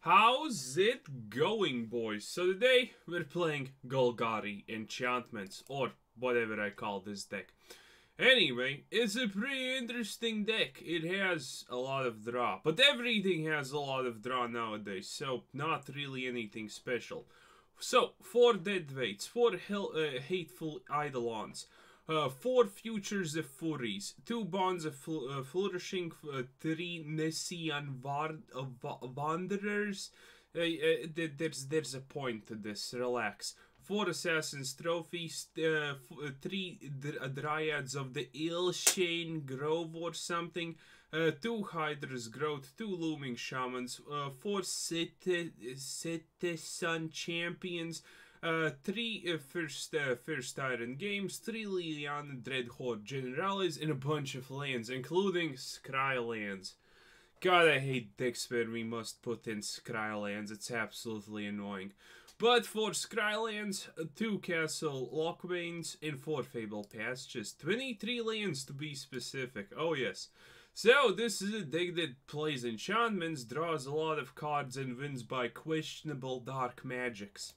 How's it going, boys? So today we're playing Golgari Enchantments, or whatever I call this deck. Anyway, it's a pretty interesting deck. It has a lot of draw, but everything has a lot of draw nowadays, so not really anything special. So, 4 Deadweights, 4 Hateful Eidolons, 4 Futures of Furies, 2 Bonds of Flourishing, 3 Nessian Wanderers. There's a point to this, relax. 4 Assassin's Trophies, 3 Dryads of the Ilysian Grove or something, 2 Hydra's Growth, 2 Loaming Shamans, 4 Setessan Champions, 3 first Iron Games, 3 Liliana, Dreadhorde Generales, and a bunch of lands, including Scry lands. God, I hate decks where we must put in Scry lands, it's absolutely annoying. But for Scry lands, 2 Castle Locthwains, and 4 Fabled Passages. 23 lands to be specific, oh yes. So, this is a deck that plays enchantments, draws a lot of cards, and wins by questionable dark magics.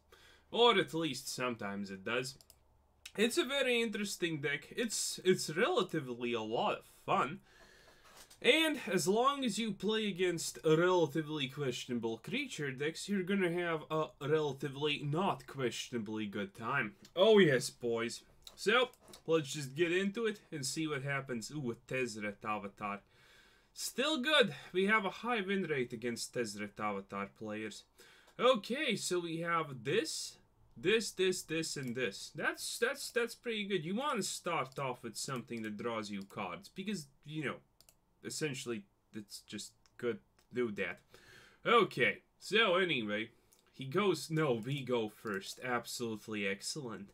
Or at least sometimes it does. It's a very interesting deck. It's relatively a lot of fun. And as long as you play against a relatively questionable creature decks, you're gonna have a relatively not questionably good time. Oh yes, boys. So, let's just get into it and see what happens. Ooh, a Tezzeret Avatar. Still good. We have a high win rate against Tezzeret Avatar players. Okay, so we have this, and this. That's pretty good. You want to start off with something that draws you cards because, you know, essentially it's just good to do that. Okay, so anyway, he goes, no, we go first. Absolutely excellent.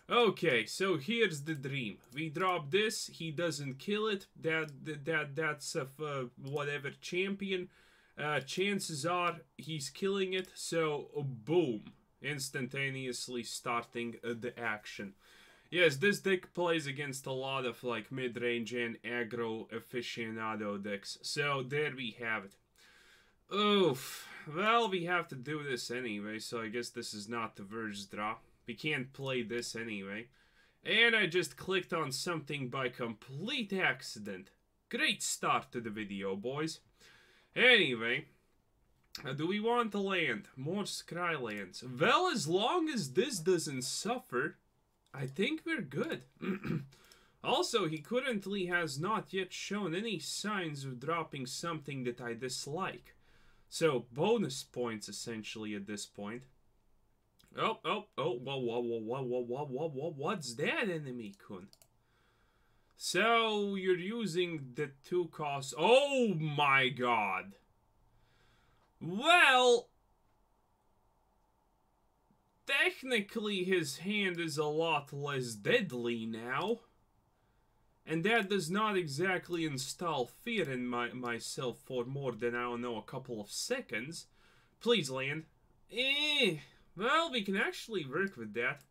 Okay, so here's the dream. We drop this, he doesn't kill it. That's a whatever champion. Chances are he's killing it, so boom, instantaneously starting the action. Yes, this deck plays against a lot of like mid-range and aggro aficionado decks, so there we have it. Oof, well, we have to do this anyway, so I guess this is not the Verge draw. We can't play this anyway. And I just clicked on something by complete accident. Great start to the video, boys. Anyway, do we want a land? More Scry lands. Well, as long as this doesn't suffer, I think we're good. Also, he currently has not yet shown any signs of dropping something that I dislike. So, bonus points essentially at this point. Oh, what's that, enemy kun? So, you're using the 2 costs. Oh my god! Well, technically his hand is a lot less deadly now. And that does not exactly install fear in myself for more than, I don't know, a couple of seconds. Please land. Well, we can actually work with that,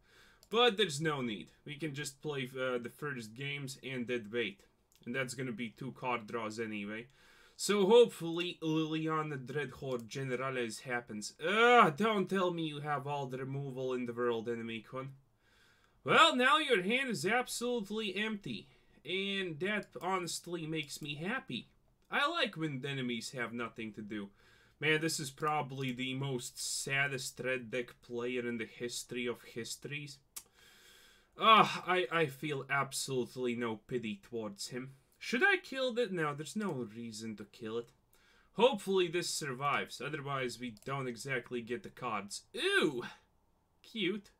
but there's no need. We can just play the first games and Deadweight, and that's gonna be 2 card draws anyway. So hopefully Liliana Dreadhorde Generales happens. Don't tell me you have all the removal in the world, enemy kun. Well, now your hand is absolutely empty, and that honestly makes me happy. I like when enemies have nothing to do. Man, this is probably the most saddest red deck player in the history of histories. I feel absolutely no pity towards him. Should I kill it? No, there's no reason to kill it. Hopefully this survives, otherwise we don't exactly get the cards. Ooh! Cute.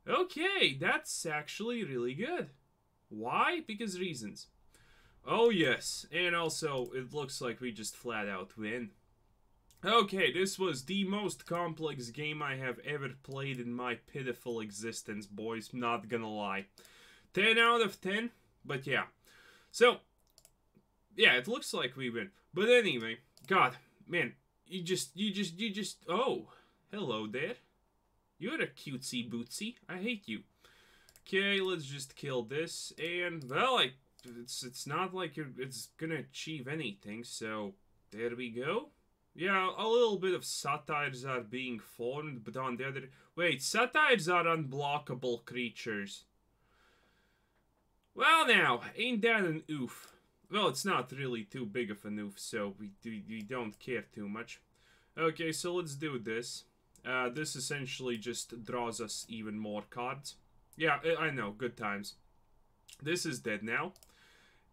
Okay, that's actually really good. Why? Because reasons. Oh yes, and also it looks like we just flat out win. Okay, this was the most complex game I have ever played in my pitiful existence, boys. Not gonna lie. 10 out of 10, but yeah. So, yeah, it looks like we win. But anyway, God, man, you just, oh, hello there. You're a cutesy bootsy. I hate you. Okay, let's just kill this, and, well, it's not like it's gonna achieve anything, so there we go. Yeah, a little bit of satires are being formed, but on the other... Wait, satires are unblockable creatures. Well now, ain't that an oof? Well, it's not really too big of an oof, so we don't care too much. Okay, so let's do this. This essentially just draws us even more cards. Yeah, I know, good times. This is dead now.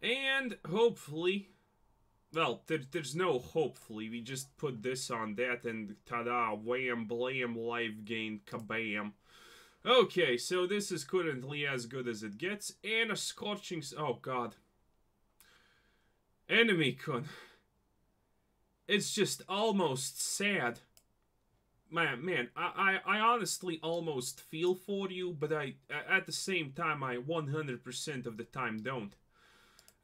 And hopefully... Well, there's no hopefully. We just put this on that and ta-da, wham, blam, life gain, kabam. Okay, so this is currently as good as it gets. And a Scorching... Oh, God. Enemy Kun. It's just almost sad. Man, I honestly almost feel for you, but at the same time, I 100% of the time don't.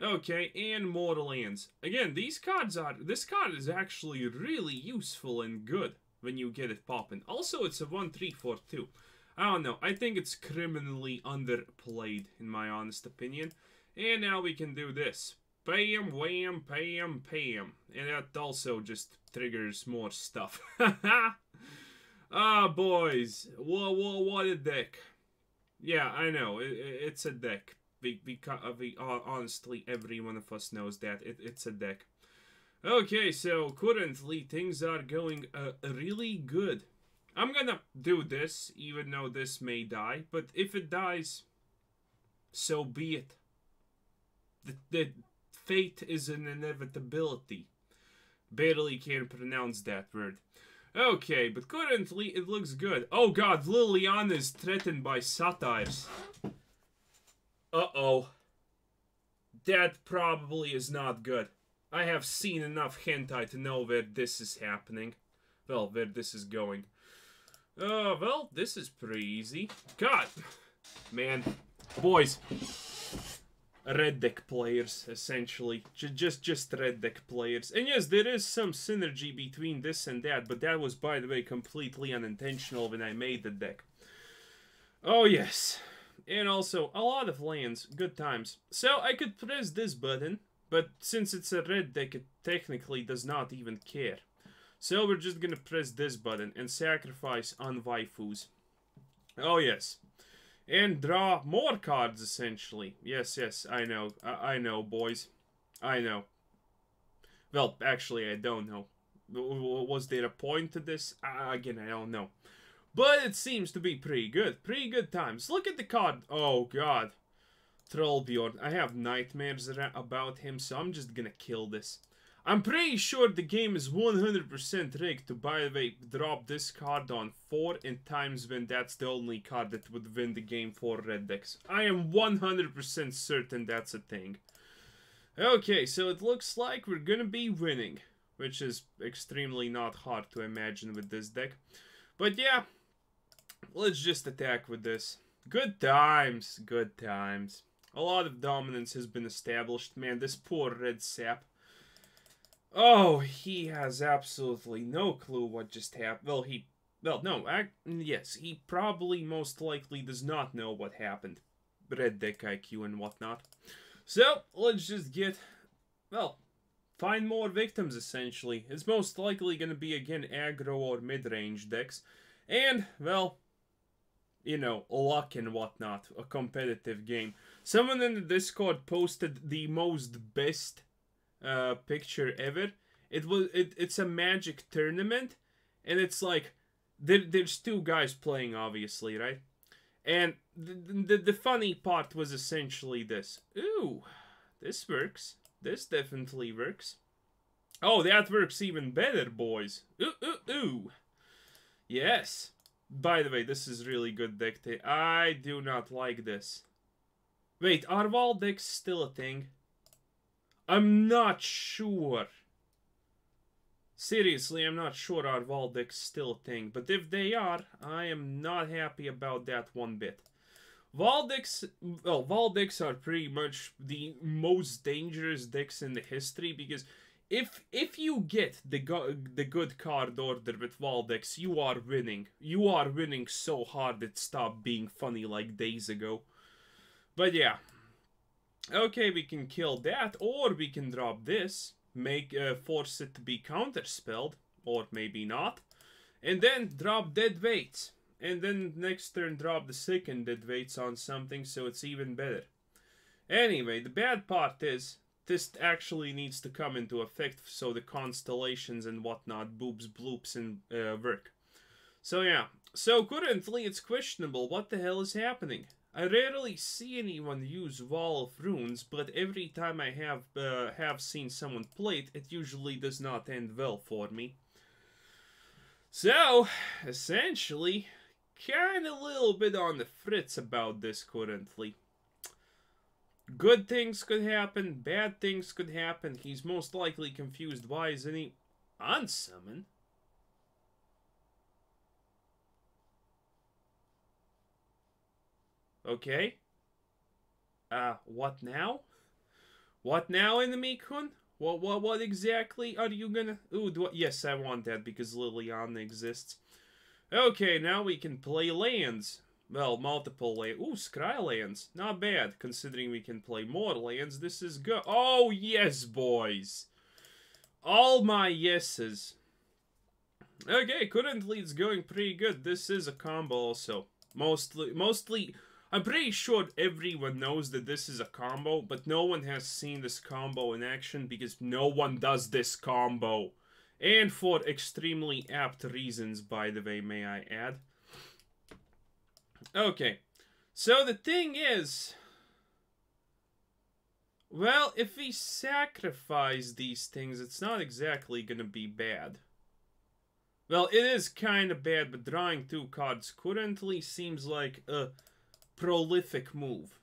Okay, and more lands. Again, this card is actually really useful and good when you get it popping. Also, it's a 1/3 for 2. I don't know, I think it's criminally underplayed, in my honest opinion. And now we can do this. Bam, wham, pam, pam. And that also just triggers more stuff. Ah, boys. What a deck. Yeah, I know, it's a deck. Honestly, every one of us knows that. It's a deck. Okay, so currently things are going really good. I'm gonna do this, even though this may die. But if it dies, so be it. The fate is an inevitability. Barely can pronounce that word. Okay, but currently it looks good. Oh god, Liliana is threatened by satires. Uh-oh. That probably is not good. I have seen enough hentai to know where this is happening. Well, where this is going. Well, this is pretty easy. God! Man. Boys. Red deck players, essentially. Just red deck players. And yes, there is some synergy between this and that, but that was, by the way, completely unintentional when I made the deck. Oh, yes. And also, a lot of lands. Good times. So, I could press this button, but since it's a red deck, it technically does not even care. So, we're just gonna press this button and sacrifice on waifus. Oh, yes. And draw more cards, essentially. Yes, I know. I know, boys. I know. Well, actually, I don't know. Was there a point to this? Again, I don't know. But it seems to be pretty good. Pretty good times. Look at the card. Oh, God. Trollbjorn. I have nightmares about him, so I'm just gonna kill this. I'm pretty sure the game is 100% rigged to, by the way, drop this card on 4 in times when that's the only card that would win the game for red decks. I am 100% certain that's a thing. Okay, so it looks like we're gonna be winning, which is extremely not hard to imagine with this deck. But yeah, let's just attack with this. Good times, good times. A lot of dominance has been established. Man, this poor red sap. Oh, he has absolutely no clue what just happened. Yes, he probably most likely does not know what happened. Red deck IQ and whatnot. So, let's just get, well, find more victims, essentially. It's most likely going to be, again, aggro or mid-range decks. And, well, you know, luck and whatnot. A competitive game. Someone in the Discord posted the most best picture ever. It's a Magic tournament, and it's like there's two guys playing, obviously, right? And the funny part was essentially this. Ooh, this works. This definitely works. Oh, that works even better, boys. Ooh. Yes. By the way, this is really good deck. I do not like this. Wait, are wall decks still a thing? I'm not sure. Seriously, I'm not sure are wall decks still a thing. But if they are, I am not happy about that one bit. Wall decks are pretty much the most dangerous decks in the history. Because if you get the good card order with wall decks, you are winning. You are winning so hard it stopped being funny like days ago. But yeah. Okay, we can kill that, or we can drop this, force it to be counterspelled, or maybe not. And then drop dead weights. And then next turn drop the second dead weights on something, so it's even better. Anyway, the bad part is, this actually needs to come into effect so the constellations and whatnot, boobs, bloops, and work. So yeah, so currently it's questionable what the hell is happening. I rarely see anyone use Wall of Runes, but every time I have seen someone play it, it usually does not end well for me. So, essentially, kinda a little bit on the fritz about this currently. Good things could happen, bad things could happen. He's most likely confused. Why isn't he unsummon? Okay. What now? What now, enemy-kun? What exactly are you gonna... Ooh, yes, I want that because Liliana exists. Okay, now we can play lands. Well, multiple lands. Ooh, Scry lands. Not bad, considering we can play more lands. This is good. Oh, yes, boys. All my yeses. Okay, currently it's going pretty good. This is a combo also. Mostly, I'm pretty sure everyone knows that this is a combo, but no one has seen this combo in action because no one does this combo. And for extremely apt reasons, by the way, may I add. Okay, so the thing is, well, if we sacrifice these things, it's not exactly gonna be bad. Well, it is kind of bad, but drawing 2 cards currently seems like a prolific move.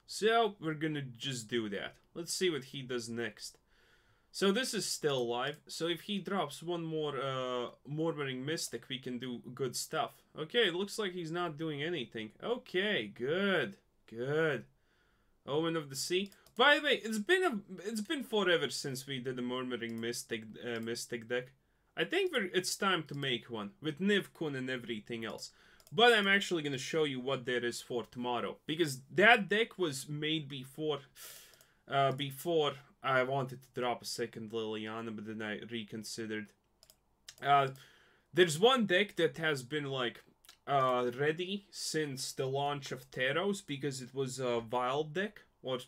So, we're gonna just do that. Let's see what he does next. So this is still alive, so if he drops one more Murmuring Mystic, we can do good stuff. Okay, it looks like he's not doing anything. Okay, good. Omen of the Sea. By the way, it's been forever since we did a Murmuring Mystic deck. I think it's time to make one, with Niv-kun and everything else. But I'm actually going to show you what there is for tomorrow, because that deck was made before I wanted to drop a second Liliana, but then I reconsidered. There's one deck that has been like ready since the launch of Teros, because it was a wild deck, or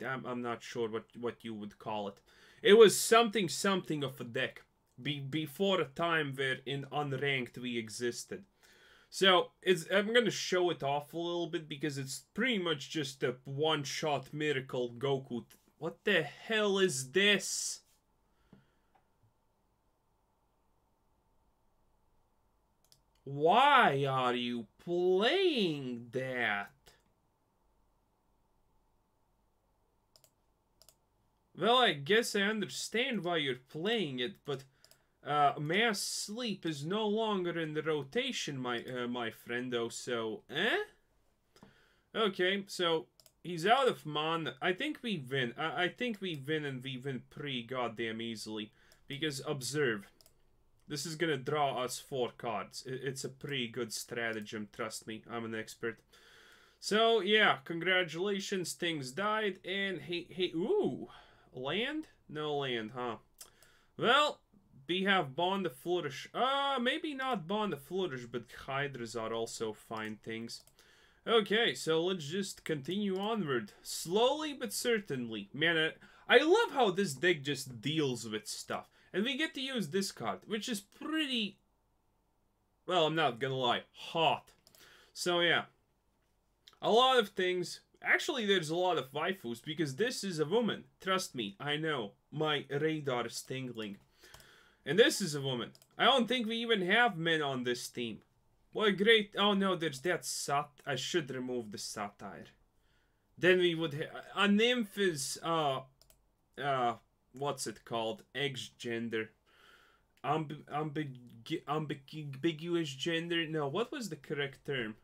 I'm not sure what you would call it. It was something of a deck before a time where in unranked we existed. So, I'm gonna show it off a little bit because it's pretty much just a one-shot miracle Goku. What the hell is this? Why are you playing that? Well, I guess I understand why you're playing it, but mass sleep is no longer in the rotation, my friendo, so, Okay, so, he's out of mana. I think we win. I think we win, and we win pretty goddamn easily. Because, observe. This is gonna draw us 4 cards. It's a pretty good stratagem, trust me. I'm an expert. So, yeah, congratulations, things died, and hey, ooh, land? No land, huh? Well, we have Bond of Flourish. Maybe not Bond of Flourish, but Hydras are also fine things. Okay, so let's just continue onward. Slowly but certainly. Man, I love how this deck just deals with stuff. And we get to use this card, which is pretty... Well, I'm not gonna lie. Hot. So, yeah. A lot of things. Actually, there's a lot of waifus, because this is a woman. Trust me, I know. My radar is tingling. And this is a woman. I don't think we even have men on this team. What a great... Oh no, there's that I should remove the satire. Then we would have... A nymph is... what's it called? X-gender. Ambiguous gender? No, what was the correct term?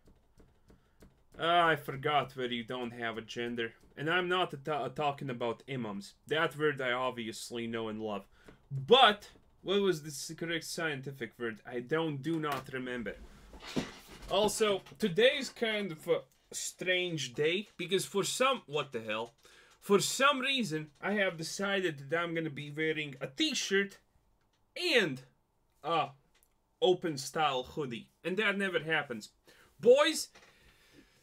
I forgot where you don't have a gender. And I'm not talking about imams. That word I obviously know and love. But... What was the correct scientific word? I do not remember. Also, today's kind of a strange day, because for some... What the hell? For some reason, I have decided that I'm gonna be wearing a t-shirt and a open style hoodie. And that never happens. Boys,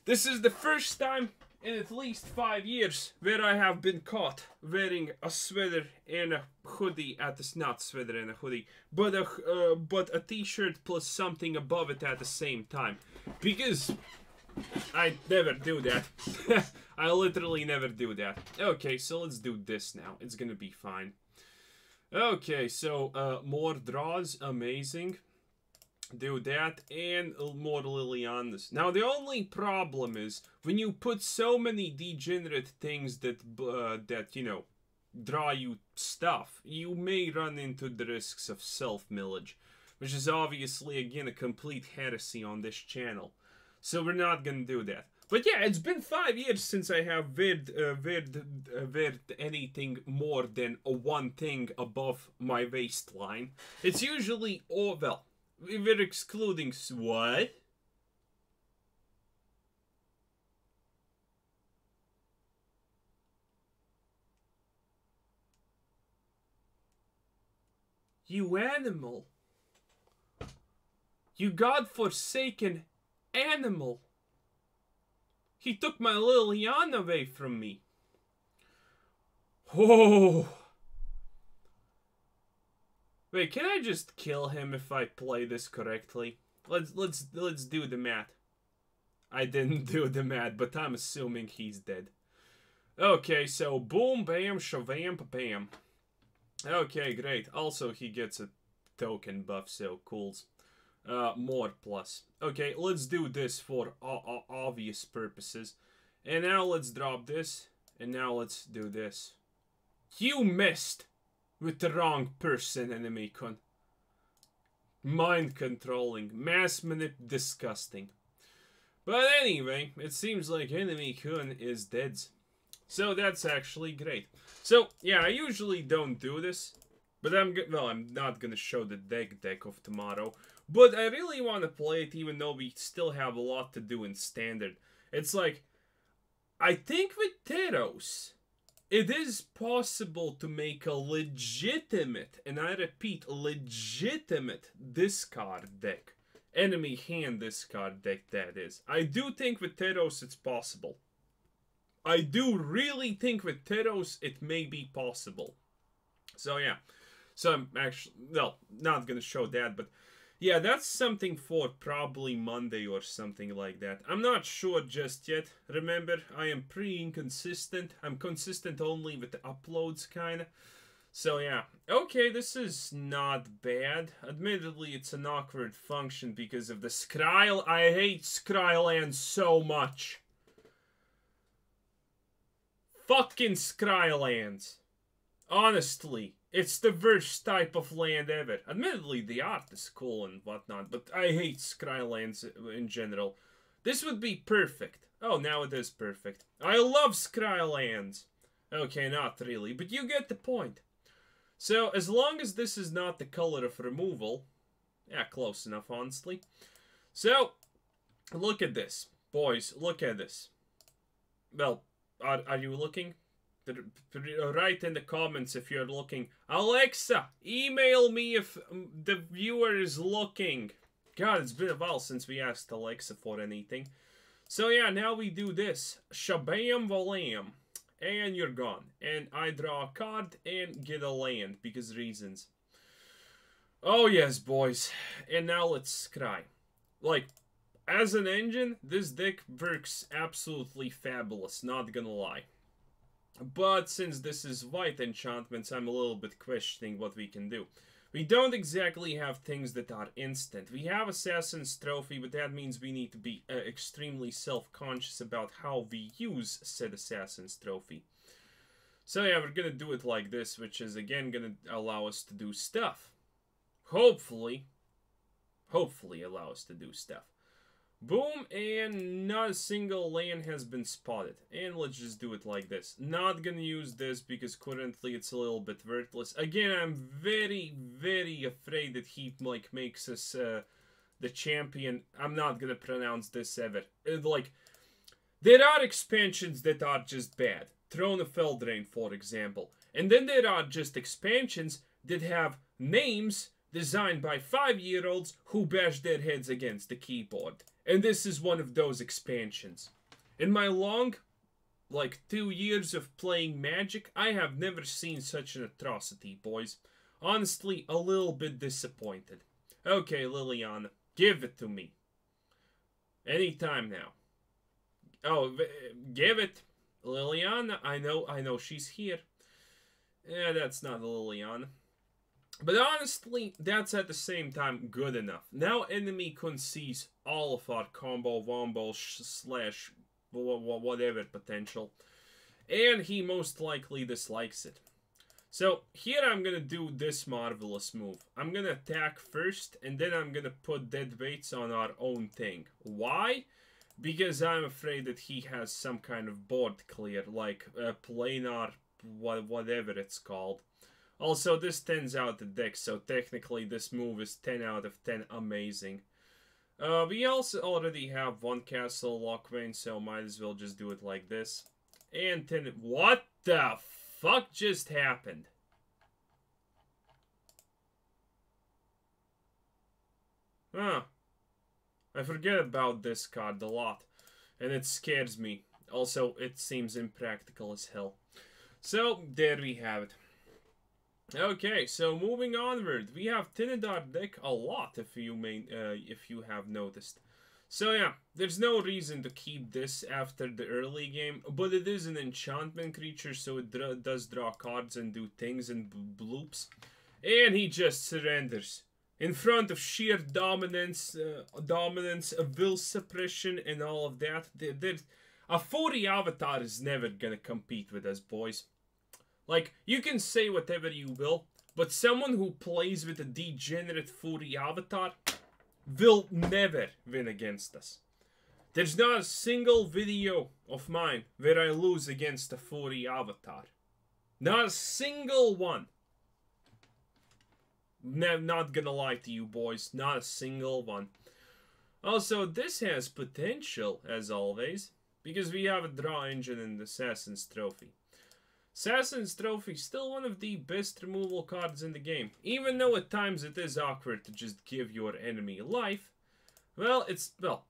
this is the first time in at least 5 years where I have been caught wearing a sweater and a hoodie at the not sweater and a hoodie, but a t-shirt plus something above it at the same time. Because I never do that. I literally never do that. Okay, so let's do this now. It's gonna be fine. Okay, so more draws, amazing. Do that, and more Lilianas. Now, the only problem is, when you put so many degenerate things that, you know, draw you stuff, you may run into the risks of self-millage, which is obviously, again, a complete heresy on this channel. So we're not gonna do that. But yeah, it's been 5 years since I have weared anything more than one thing above my waistline. It's usually, oh, well, we're excluding what? You animal. You godforsaken animal. He took my Liliana away from me. Oh. Wait, can I just kill him if I play this correctly? Let's do the math. I didn't do the math, but I'm assuming he's dead. Okay, so boom, bam, shavam, bam. Okay, great. Also, he gets a token buff, so cools. More plus. Okay, let's do this for obvious purposes. And now let's drop this. And now let's do this. You missed with the wrong person, enemy con. Mind controlling. Mass manip disgusting. But anyway, it seems like enemy kun is dead. So that's actually great. So, yeah, I usually don't do this. But I'm not gonna show the deck of tomorrow. But I really want to play it even though we still have a lot to do in Standard. It's like, I think with Teros, it is possible to make a legitimate, and I repeat, legitimate discard deck. Enemy hand discard deck, that is. I do think with Teros it's possible. I do really think with Teros it may be possible. So yeah. So I'm actually, well, not gonna show that, but yeah, that's something for probably Monday or something like that. I'm not sure just yet. Remember, I am pretty inconsistent. I'm consistent only with the uploads, kinda. So yeah. Okay, this is not bad. Admittedly, it's an awkward function because of the Scry. I hate Scryland so much. Fucking Scrylands. Honestly. It's the worst type of land ever. Admittedly, the art is cool and whatnot, but I hate Scrylands in general. This would be perfect. Oh, now it is perfect. I love Scrylands. Okay, not really, but you get the point. So, as long as this is not the color of removal... Yeah, close enough, honestly. So, look at this. Boys, look at this. Well, are you looking? Write in the comments if you're looking. Alexa, email me if the viewer is looking. God, it's been a while since we asked Alexa for anything. So yeah, now we do this. Shabam valam. And you're gone. And I draw a card and get a land because reasons. Oh yes, boys. And now let's scry. Like, as an engine, this deck works absolutely fabulous, not gonna lie. But since this is white enchantments, I'm a little bit questioning what we can do. We don't exactly have things that are instant. We have Assassin's Trophy, but that means we need to be extremely self-conscious about how we use said Assassin's Trophy. So yeah, we're gonna do it like this, which is again gonna allow us to do stuff. Hopefully allow us to do stuff. Boom, and not a single land has been spotted. And let's just do it like this. Not gonna use this because currently it's a little bit worthless. Again, I'm very, very afraid that he like makes us the champion. I'm not gonna pronounce this ever. Like, there are expansions that are just bad. Throne of Eldraine, for example. And then there are just expansions that have names designed by 5-year-olds who bash their heads against the keyboard. And this is one of those expansions. In my long, like, 2 years of playing Magic, I have never seen such an atrocity, boys. Honestly, a little bit disappointed. Okay, Liliana, give it to me. Anytime now. Oh, give it. Liliana, I know she's here. Yeah, that's not Liliana. But honestly, that's at the same time good enough. Now enemy conceives all of our combo, wombo, slash, whatever potential. And he most likely dislikes it. So, here I'm gonna do this marvelous move. I'm gonna attack first, and then I'm gonna put dead weights on our own thing. Why? Because I'm afraid that he has some kind of board clear, like planar, whatever it's called. Also, this 10's out the deck, so technically this move is 10 out of 10 amazing. We also already have one Castle Locthwain, so might as well just do it like this. And 10... What the fuck just happened? Huh. I forget about this card a lot, and it scares me. Also, it seems impractical as hell. So, there we have it. Okay, so moving onward, we have Tinidar deck a lot, if you have noticed. So yeah, there's no reason to keep this after the early game, but it is an enchantment creature, so it does draw cards and do things and bloops. And he just surrenders. In front of sheer dominance, will suppression, and all of that. A 40 avatar is never gonna compete with us, boys. Like, you can say whatever you will, but someone who plays with a degenerate 40 avatar will never win against us. There's not a single video of mine where I lose against a 40 avatar. Not a single one. Not gonna lie to you, boys. Not a single one. Also, this has potential, as always, because we have a draw engine in the Assassin's Trophy. Assassin's Trophy is still one of the best removal cards in the game. Even though at times it is awkward to just give your enemy life. Well,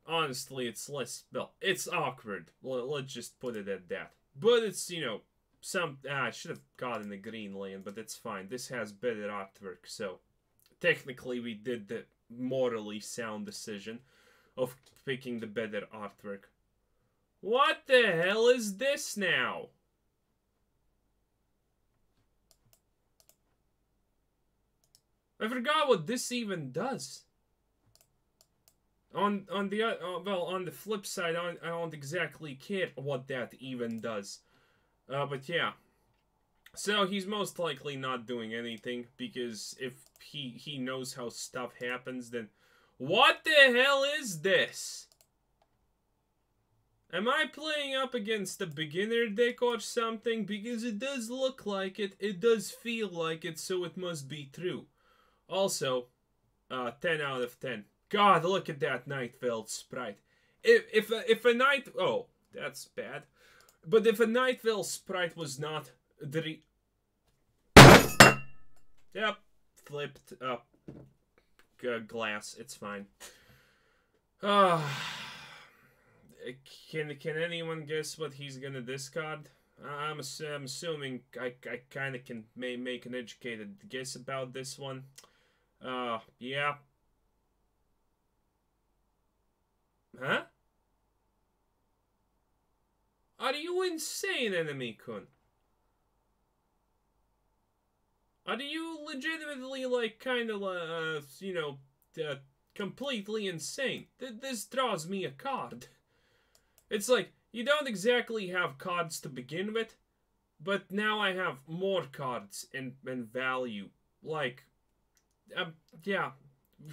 honestly, it's less, it's awkward. Let's just put it at that. But it's, you know, I should have gotten the green land, but it's fine. This has better artwork, so technically we did the morally sound decision of picking the better artwork. What the hell is this now? I forgot what this even does. On the flip side, I don't exactly care what that even does. But yeah. So he's most likely not doing anything, because if he knows how stuff happens, then what the hell is this? Am I playing up against a beginner deck or something? Because it does look like it. It does feel like it, so it must be true. Also, 10 out of 10. God, look at that Nightveil sprite. If a Night... Oh, that's bad. But if a Nightveil sprite was not the... Yep, flipped up glass. It's fine. Can anyone guess what he's gonna discard? I'm assuming I kind of can make an educated guess about this one. Yeah. Huh? Are you insane, Enemy-kun? Are you legitimately, like, kind of, you know, completely insane? This draws me a card. It's like, you don't exactly have cards to begin with, but now I have more cards and value. Like, yeah,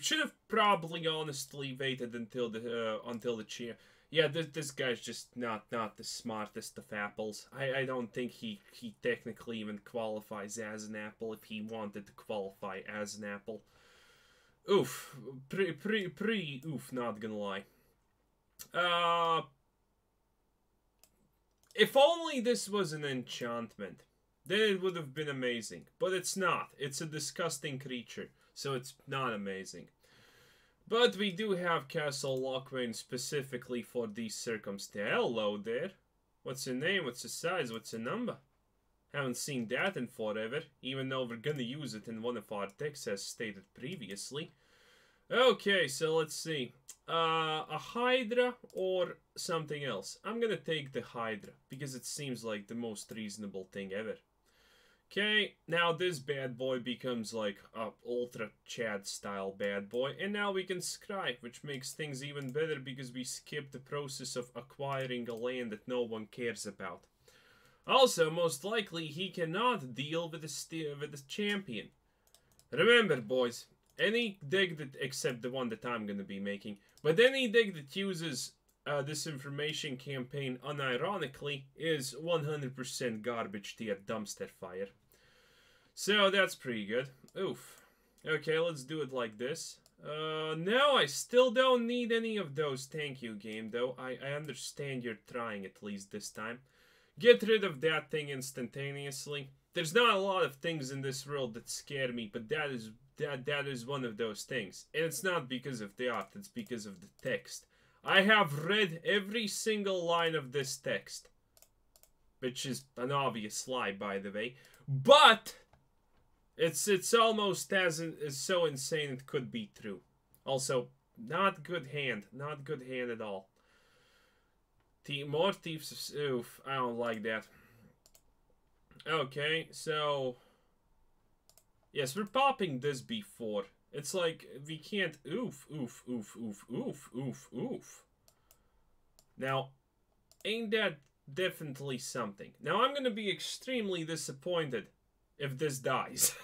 should have probably honestly waited until the chair. Yeah, this guy's just not the smartest of apples. I don't think he technically even qualifies as an apple if he wanted to qualify as an apple. Oof, oof, not gonna lie. If only this was an enchantment, then it would have been amazing. But it's not. It's a disgusting creature, so it's not amazing. But we do have Castle Locthwain specifically for these circumstances. Hello there. What's your name? What's your size? What's your number? Haven't seen that in forever, even though we're gonna use it in one of our decks as stated previously. Okay, so let's see. A Hydra or something else. I'm gonna take the Hydra, because it seems like the most reasonable thing ever. Okay, now this bad boy becomes like a Ultra Chad style bad boy, and now we can scry, which makes things even better because we skip the process of acquiring a land that no one cares about. Also, most likely, he cannot deal with the champion. Remember, boys, any deck that, except the one that I'm going to be making, but any deck that uses this information campaign unironically is 100% garbage to a dumpster fire. So that's pretty good. Oof. Okay, let's do it like this. No, I still don't need any of those. Thank you, game, though. I understand you're trying at least this time. Get rid of that thing instantaneously. There's not a lot of things in this world that scare me, but that is one of those things. And it's not because of the art, it's because of the text. I have read every single line of this text. Which is an obvious lie, by the way. But it's almost as so insane it could be true. Also, not good hand. Not good hand at all. More thieves. Oof, I don't like that. Okay, so yes, we're popping this before. It's like we can't. Oof, oof, oof, oof, oof, oof, oof. Now, ain't that definitely something? Now I'm gonna be extremely disappointed if this dies.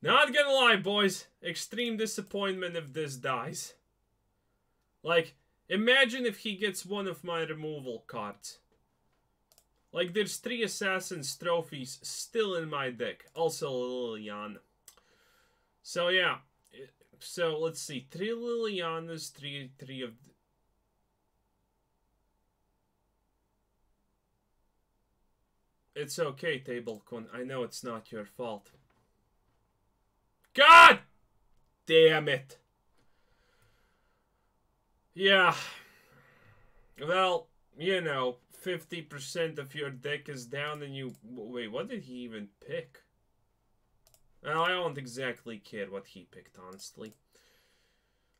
Not gonna lie, boys. Extreme disappointment if this dies. Like, imagine if he gets one of my removal cards. Like, there's 3 Assassin's trophies still in my deck. Also Liliana. So, yeah. So, let's see. 3 Lilianas, 3 of... It's okay, Tablecon. I know it's not your fault. God damn it. Yeah. Well, you know, 50% of your deck is down and you... Wait, what did he even pick? Well, I don't exactly care what he picked, honestly.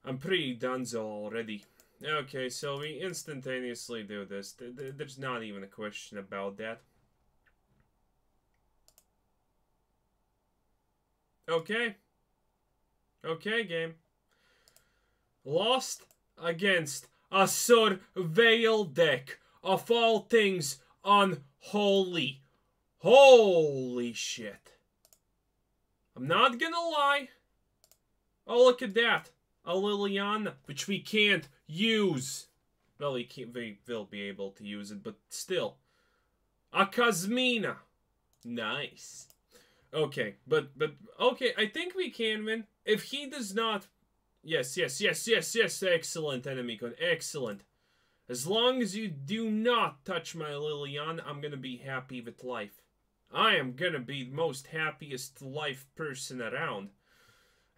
I'm pretty donezo already. Okay, so we instantaneously do this. There's not even a question about that. Okay. Okay, game. Lost against a Surveil deck. Of all things unholy. Holy shit. I'm not gonna lie. Oh, look at that. A Liliana, which we can't use. Well, we will be able to use it, but still. A Kazmina. Nice. Okay, but okay, I think we can win. If he does not... Yes, excellent, enemy con. Excellent. As long as you do not touch my Liliana, I'm gonna be happy with life. I am gonna be the most happiest life person around.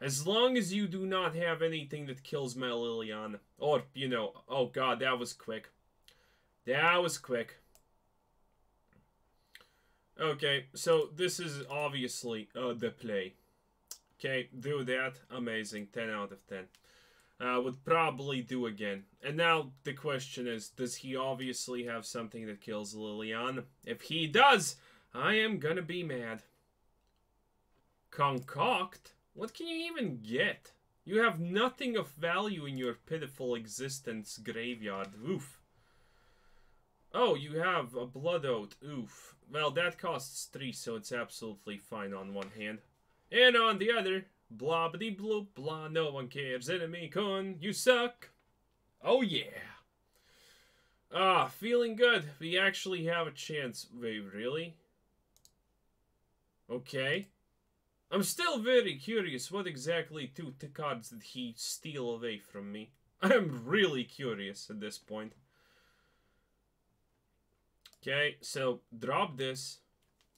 As long as you do not have anything that kills my Liliana. Or, you know, oh god, that was quick. That was quick. Okay, so this is obviously the play. Okay, do that. Amazing. 10 out of 10. Would probably do again. And now the question is, does he obviously have something that kills Liliana? If he does, I am gonna be mad. Concoct? What can you even get? You have nothing of value in your pitiful existence graveyard. Oof. Oh, you have a Blood Oath. Oof. Well, that costs 3, so it's absolutely fine on one hand. And on the other, blah blah bloop blah, no one cares, enemy con, you suck. Oh yeah. Ah, feeling good. We actually have a chance. Wait, really? Okay. I'm still very curious what exactly 2 cards did he steal away from me. I'm really curious at this point. Okay, so drop this.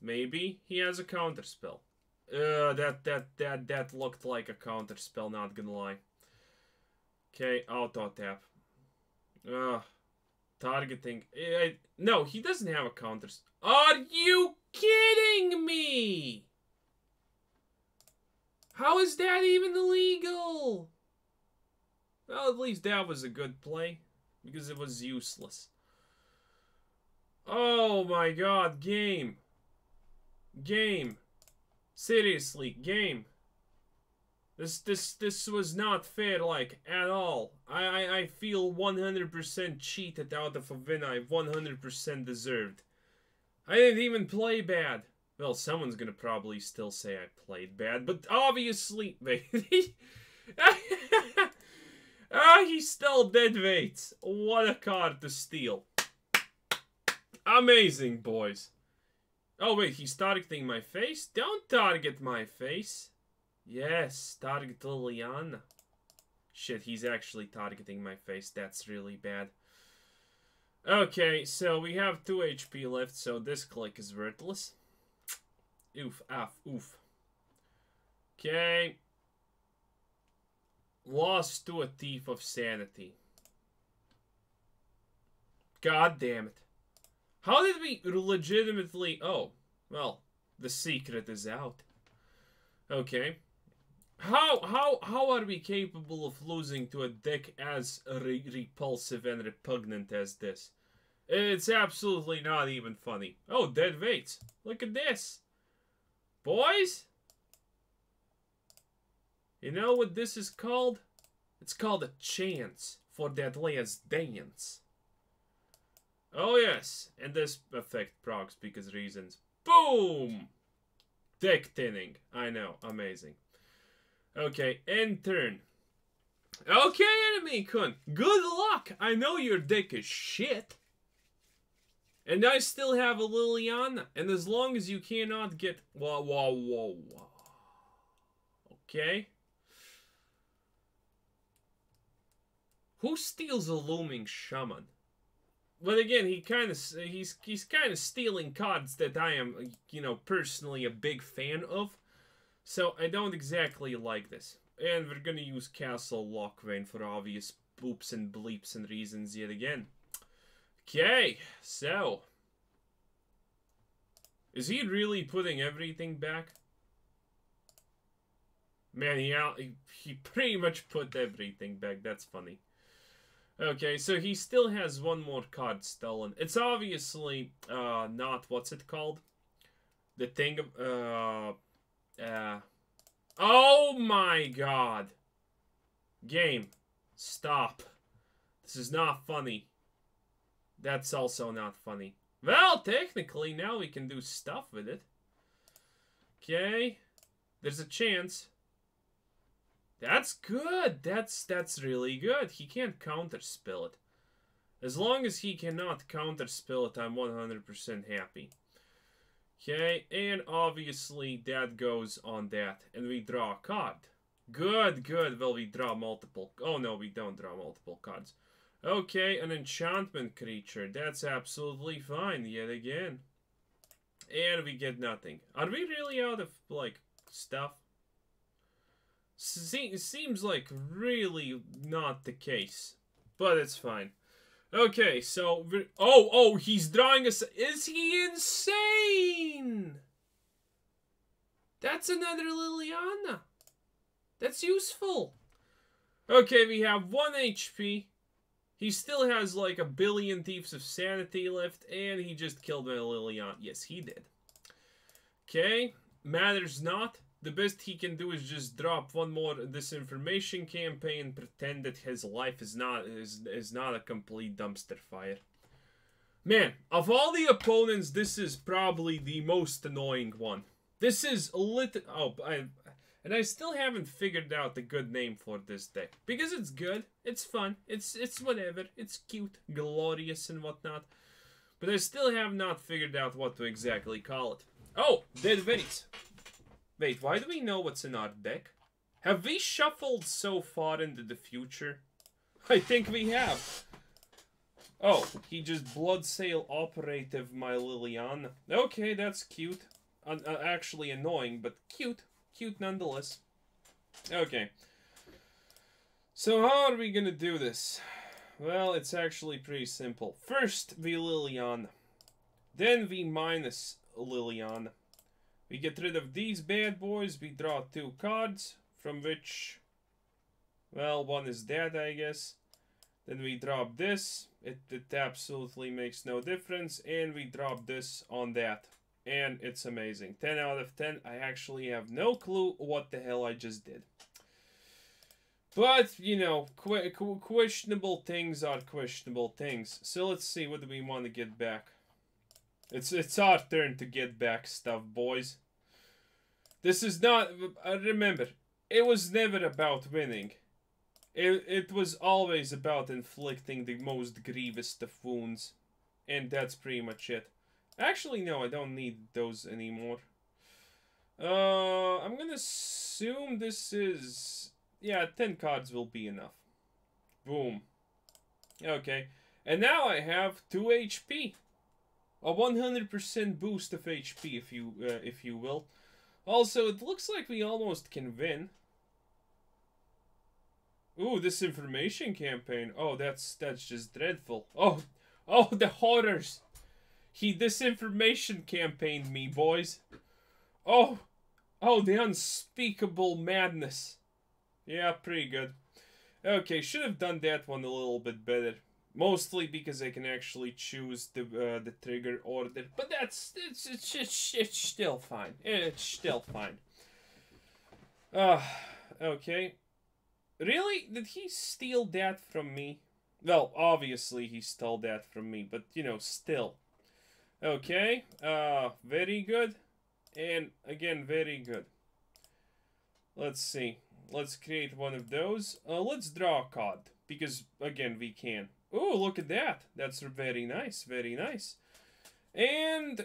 Maybe he has a counter spell. That looked like a counter spell, not gonna lie. Okay, auto tap. Targeting. No, he doesn't have a counter. Are you kidding me? How is that even illegal? Well, at least that was a good play, because it was useless. Oh my god, game. Game. Seriously, game. This was not fair, like, at all. I feel 100% cheated out of a win I 100% deserved. I didn't even play bad. Well, someone's gonna probably still say I played bad, but obviously... he stole dead weights. What a card to steal. Amazing, boys. Oh, wait, he's targeting my face? Don't target my face. Yes, target Liliana. Shit, he's actually targeting my face. That's really bad. Okay, so we have 2 HP left, so this click is worthless. Oof, oof. Okay. Lost to a Thief of Sanity. God damn it. How did we legitimately... Oh, well, the secret is out. Okay. How are we capable of losing to a deck as repulsive and repugnant as this? It's absolutely not even funny. Oh, dead weights. Look at this. Boys? You know what this is called? It's called a chance for that last dance. Oh yes, and this effect procs because reasons. Boom! Deck thinning. I know, amazing. Okay, end turn. Okay, enemy kun. Good luck. I know your deck is shit. And I still have a Liliana. And as long as you cannot get... Whoa. Okay. Who steals a Loaming Shaman? But again, he's kind of stealing cards that I am, you know, personally a big fan of. So I don't exactly like this. And we're gonna use Castle Locthwain for obvious boops and bleeps and reasons yet again. Okay, so... Is he really putting everything back? Man, he pretty much put everything back. That's funny. Okay, so he still has one more card stolen. It's obviously not, what's it called? The thing of, oh my god. Game, stop. This is not funny. That's also not funny. Well, technically, now we can do stuff with it. Okay. There's a chance. That's good. That's really good. He can't counterspell it. As long as he cannot counterspell it, I'm 100% happy. Okay, and obviously that goes on that. And we draw a card. Good. Well, we draw multiple. Oh, no, we don't draw multiple cards. Okay, an enchantment creature. That's absolutely fine, yet again. And we get nothing. Are we really out of, like, stuff? Seems like really not the case. But it's fine. Okay, so... Oh, he's drawing us... Is he insane? That's another Liliana. That's useful. Okay, we have 1 HP. He still has like a billion Thieves of Sanity left, and he just killed my Liliana. Yes, he did. Okay, matters not. The best he can do is just drop one more disinformation campaign, pretend that his life is not a complete dumpster fire. Man, of all the opponents, this is probably the most annoying one. This is and I still haven't figured out the good name for this deck. Because it's good, it's fun, it's whatever, it's cute, glorious and whatnot. But I still have not figured out what to exactly call it. Oh, dead weights. Wait, why do we know what's in our deck? Have we shuffled so far into the future? I think we have. Oh, he just Blood Sail Operative my Liliana. Okay, that's cute. Actually annoying, but cute. Cute nonetheless. Okay. So how are we gonna do this? Well, it's actually pretty simple. First, we Liliana. Then we minus Liliana. We get rid of these bad boys. We draw 2 cards, from which, well, one is dead, I guess. Then we drop this. It absolutely makes no difference. And we drop this on that. And it's amazing. 10 out of 10. I actually have no clue what the hell I just did. But, you know, questionable things are questionable things. So let's see, what do we want to get back? It's our turn to get back stuff, boys. This is not... remember, it was never about winning. It was always about inflicting the most grievous of wounds. And that's pretty much it. Actually, no, I don't need those anymore. I'm gonna assume this is... yeah, 10 cards will be enough. Boom. Okay. And now I have 2 HP. A 100% boost of HP, if you will. Also, it looks like we almost can win. Ooh, this information campaign. Oh, that's just dreadful. Oh, the horrors. He disinformation campaigned me, boys. Oh, the unspeakable madness. Yeah, pretty good. Okay, should have done that one a little bit better. Mostly because I can actually choose the trigger order, but it's still fine. It's still fine. Okay. Really? Did he steal that from me? Well, obviously he stole that from me, but you know, still. Okay. Very good. And again, very good. Let's see. Let's create one of those. Let's draw a card, because again, we can. Oh, look at that. That's very nice, very nice. And,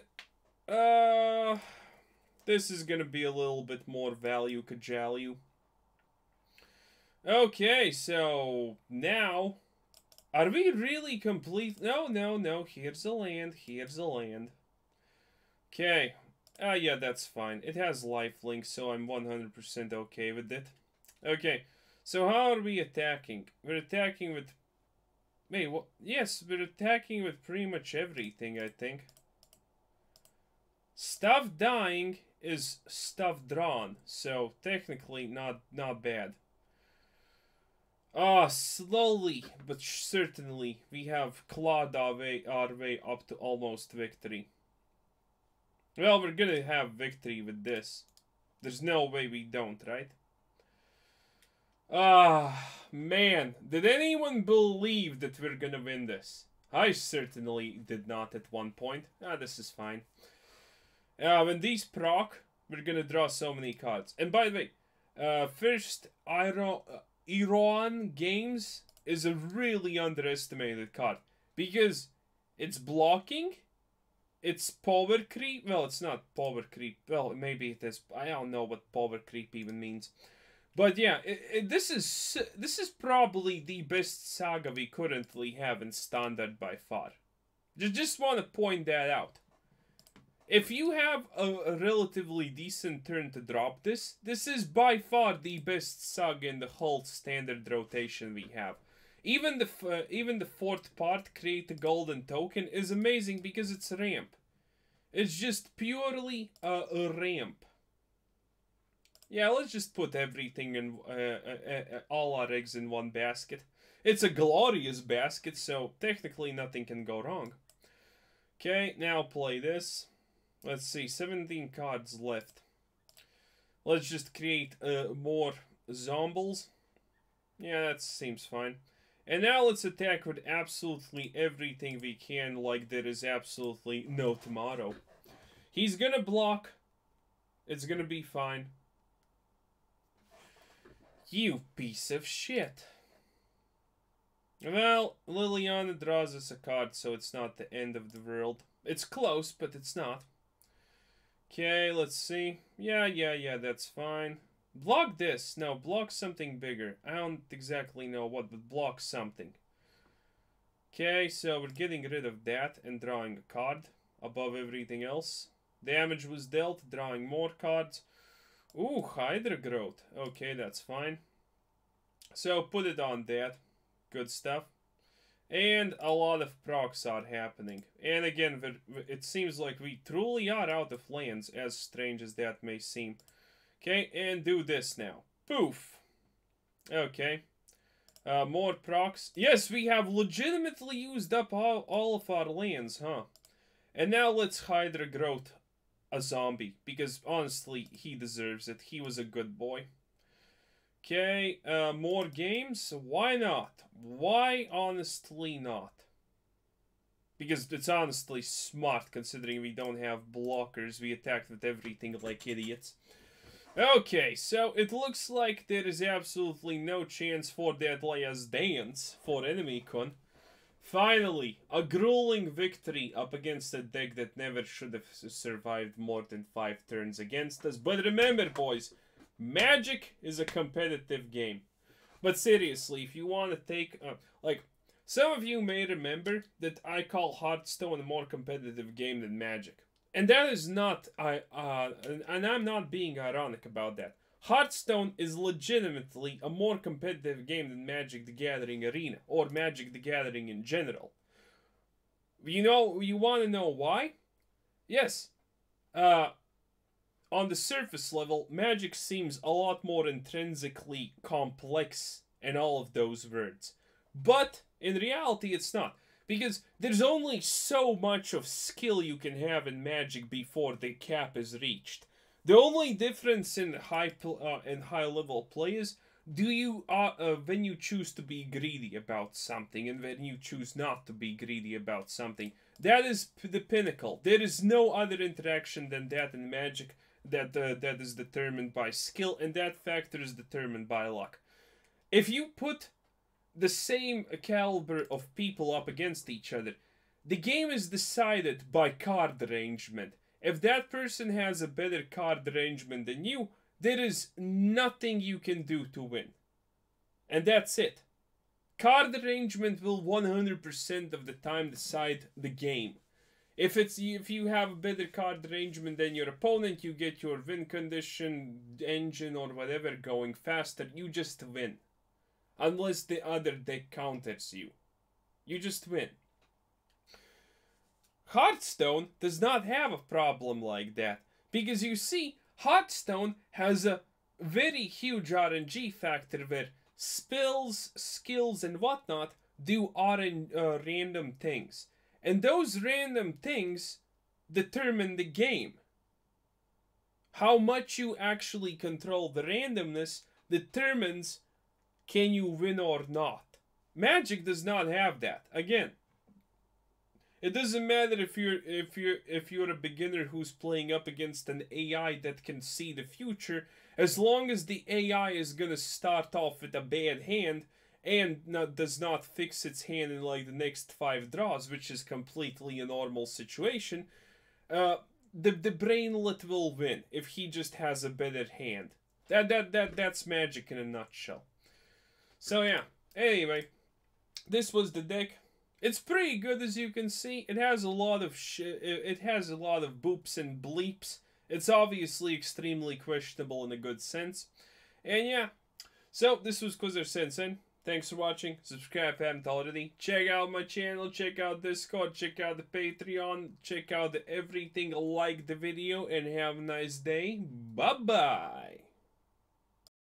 this is gonna be a little bit more value kajalue. Okay, so now, are we really complete? No, here's a land, here's a land. Okay, yeah, that's fine. It has lifelink, so I'm 100% okay with it. Okay, so how are we attacking? We're attacking with... wait, what? Yes, we're attacking with pretty much everything, I think. Stuff dying is stuff drawn, so technically not bad. Slowly but certainly we have clawed our way up to almost victory. Well, we're gonna have victory with this. There's no way we don't, right? Man, did anyone believe that we're gonna win this? I certainly did not at one point. This is fine. When these proc, we're gonna draw so many cards. And by the way, first Iroan games is a really underestimated card. Because it's blocking, it's power creep. Well, it's not power creep. Well, maybe it is. I don't know what power creep even means. But yeah, this is probably the best saga we currently have in Standard by far. Just want to point that out. If you have a relatively decent turn to drop this, this is by far the best saga in the whole Standard rotation we have. Even the fourth part, Create a Golden Token, is amazing because it's a ramp. It's just purely a ramp. Yeah, let's just put everything in, all our eggs in one basket. It's a glorious basket, so technically nothing can go wrong. Okay, now play this. Let's see, 17 cards left. Let's just create more zombies. Yeah, that seems fine. And now let's attack with absolutely everything we can, like there is absolutely no tomorrow. He's gonna block. It's gonna be fine. You piece of shit. Well, Liliana draws us a card, so it's not the end of the world. It's close, but it's not. Okay, let's see. Yeah, that's fine. Block this. No, block something bigger. I don't exactly know what, but block something. Okay, so we're getting rid of that and drawing a card above everything else. Damage was dealt, drawing more cards. Ooh, Hydra growth. Okay, that's fine. So put it on that. Good stuff. And a lot of procs are happening. And again, it seems like we truly are out of lands, as strange as that may seem. Okay, and do this now. Poof. Okay. More procs. Yes, we have legitimately used up all of our lands, huh? And now let's Hydra growth a zombie, because honestly, he deserves it. He was a good boy. Okay, more games? Why not? Why honestly not? Because it's honestly smart, considering we don't have blockers. We attacked with everything like idiots. Okay, so it looks like there is absolutely no chance for that Last Dance for enemy con. Finally, a grueling victory up against a deck that never should have survived more than 5 turns against us. But remember, boys, Magic is a competitive game. But seriously, if you want to take... like, some of you may remember that I call Hearthstone a more competitive game than Magic. And that is not... and I'm not being ironic about that. Hearthstone is legitimately a more competitive game than Magic the Gathering Arena, or Magic the Gathering in general. You know, you want to know why? Yes. On the surface level, Magic seems a lot more intrinsically complex and all of those words. But, in reality, it's not. Because there's only so much of skill you can have in Magic before the cap is reached. The only difference in high level play is when you choose to be greedy about something and when you choose not to be greedy about something. That is the pinnacle. There is no other interaction than that in Magic that is determined by skill, and that factor is determined by luck. If you put the same caliber of people up against each other, the game is decided by card arrangement. If that person has a better card arrangement than you, there is nothing you can do to win. And that's it. Card arrangement will 100% of the time decide the game. If you have a better card arrangement than your opponent, you get your win condition, engine, or whatever going faster, you just win. Unless the other deck counters you. You just win. Hearthstone does not have a problem like that. Because you see, Hearthstone has a very huge RNG factor where spells, skills, and whatnot do random things. And those random things determine the game. How much you actually control the randomness determines can you win or not. Magic does not have that. Again, it doesn't matter if you're a beginner who's playing up against an AI that can see the future, as long as the AI is gonna start off with a bad hand and does not fix its hand in like the next 5 draws, which is completely a normal situation, the brainlet will win if he just has a better hand. That's Magic in a nutshell. So yeah, anyway, this was the deck. It's pretty good, as you can see. It has a lot of it has a lot of boops and bleeps. It's obviously extremely questionable in a good sense. And yeah, so this was Quizzer Sensei. Thanks for watching. Subscribe if you haven't already. Check out my channel. Check out Discord. Check out the Patreon. Check out everything. Like the video and have a nice day. Bye-bye.